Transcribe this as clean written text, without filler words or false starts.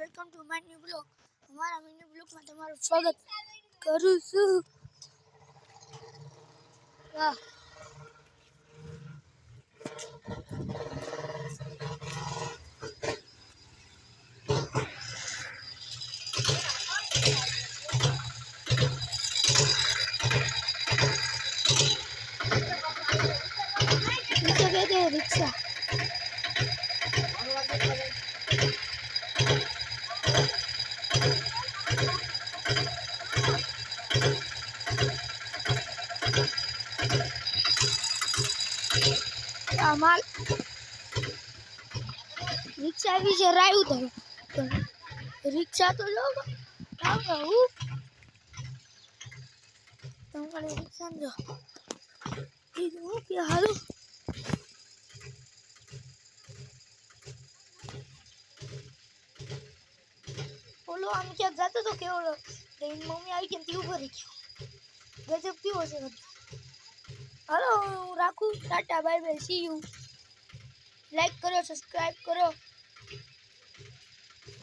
Welcome to my new blog. અમારા mini બ્લોગમાં તમારું સ્વાગત કરું છું. વાહ, રિક્ષા કહેते हैं રિક્ષા. માલ રિક્ષા આવી છે રાયું તો રિક્ષા તો લો હું તમે રિક્ષા જો હું કે હાલો ઓલો આમ ક્યાંક જતો તો કેવો મમ્મી આવી કેમ તી ઉભો રહી ગયો ગજબ કેવો છે બધો. હાલો હું રાખું, Tata bye bye see you. Like કરો, સબસ્ક્રાઇબ કરો.